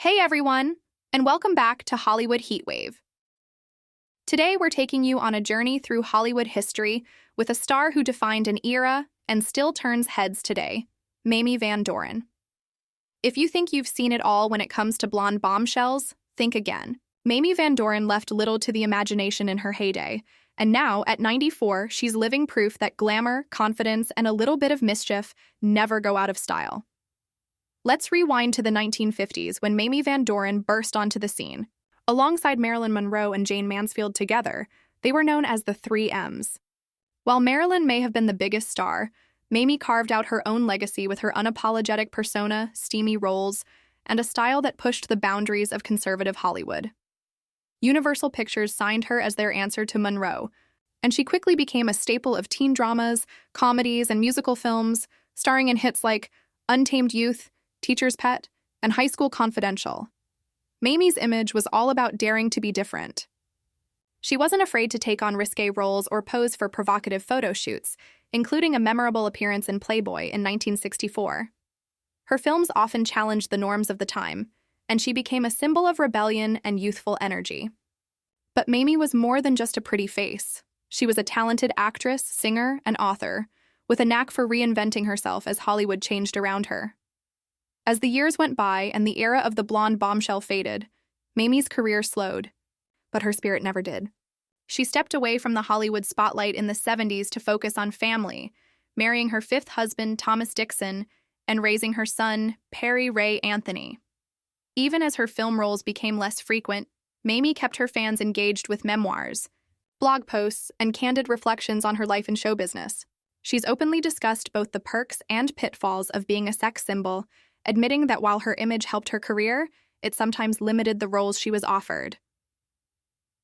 Hey everyone, and welcome back to Hollywood Heatwave. Today we're taking you on a journey through Hollywood history with a star who defined an era and still turns heads today, Mamie Van Doren. If you think you've seen it all when it comes to blonde bombshells, think again. Mamie Van Doren left little to the imagination in her heyday, and now, at 94, she's living proof that glamour, confidence, and a little bit of mischief never go out of style. Let's rewind to the 1950s when Mamie Van Doren burst onto the scene. Alongside Marilyn Monroe and Jane Mansfield together, they were known as the 3 M's. While Marilyn may have been the biggest star, Mamie carved out her own legacy with her unapologetic persona, steamy roles, and a style that pushed the boundaries of conservative Hollywood. Universal Pictures signed her as their answer to Monroe, and she quickly became a staple of teen dramas, comedies, and musical films, starring in hits like Untamed Youth, Teacher's Pet, and High School Confidential. Mamie's image was all about daring to be different. She wasn't afraid to take on risque roles or pose for provocative photo shoots, including a memorable appearance in Playboy in 1964. Her films often challenged the norms of the time, and she became a symbol of rebellion and youthful energy. But Mamie was more than just a pretty face. She was a talented actress, singer, and author, with a knack for reinventing herself as Hollywood changed around her. As the years went by and the era of the blonde bombshell faded, Mamie's career slowed, but her spirit never did. She stepped away from the Hollywood spotlight in the 70s to focus on family, marrying her 5th husband, Thomas Dixon, and raising her son, Perry Ray Anthony. Even as her film roles became less frequent, Mamie kept her fans engaged with memoirs, blog posts, and candid reflections on her life in show business. She's openly discussed both the perks and pitfalls of being a sex symbol, admitting that while her image helped her career, it sometimes limited the roles she was offered.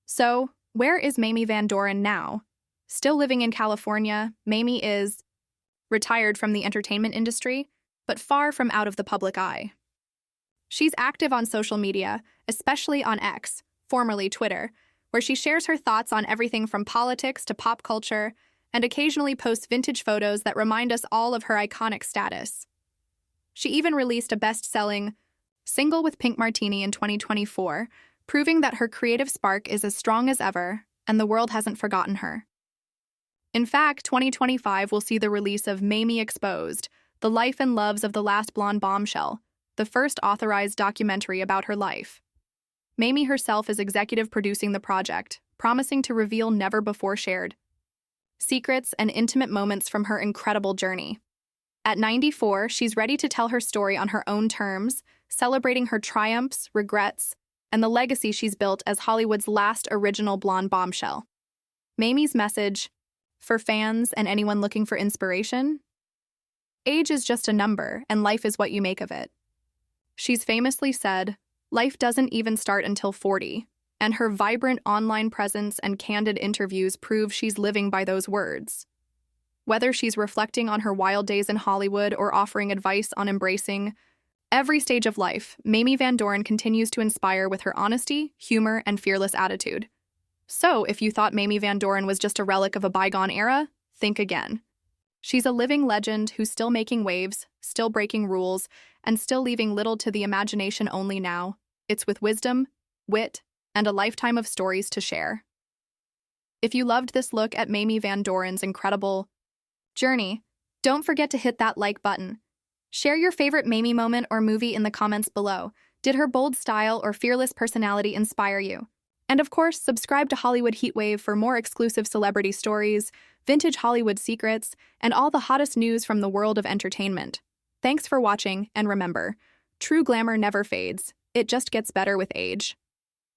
So, where is Mamie Van Doren now? Still living in California, Mamie is retired from the entertainment industry, but far from out of the public eye. She's active on social media, especially on X, formerly Twitter, where she shares her thoughts on everything from politics to pop culture, and occasionally posts vintage photos that remind us all of her iconic status. She even released a best-selling single with Pink Martini in 2024, proving that her creative spark is as strong as ever, and the world hasn't forgotten her. In fact, 2025 will see the release of Mamie Exposed, The Life and Loves of the Last Blonde Bombshell, the first authorized documentary about her life. Mamie herself is executive producing the project, promising to reveal never-before-shared secrets and intimate moments from her incredible journey. At 94, she's ready to tell her story on her own terms, celebrating her triumphs, regrets, and the legacy she's built as Hollywood's last original blonde bombshell. Mamie's message, for fans and anyone looking for inspiration: age is just a number, and life is what you make of it. She's famously said, life doesn't even start until 40, and her vibrant online presence and candid interviews prove she's living by those words. Whether she's reflecting on her wild days in Hollywood or offering advice on embracing every stage of life, Mamie Van Doren continues to inspire with her honesty, humor, and fearless attitude. So, if you thought Mamie Van Doren was just a relic of a bygone era, think again. She's a living legend who's still making waves, still breaking rules, and still leaving little to the imagination only now. It's with wisdom, wit, and a lifetime of stories to share. If you loved this look at Mamie Van Doren's incredible journey, don't forget to hit that like button. Share your favorite Mamie moment or movie in the comments below. Did her bold style or fearless personality inspire you? And of course, subscribe to Hollywood Heatwave for more exclusive celebrity stories, vintage Hollywood secrets, and all the hottest news from the world of entertainment. Thanks for watching, and remember, true glamour never fades. It just gets better with age.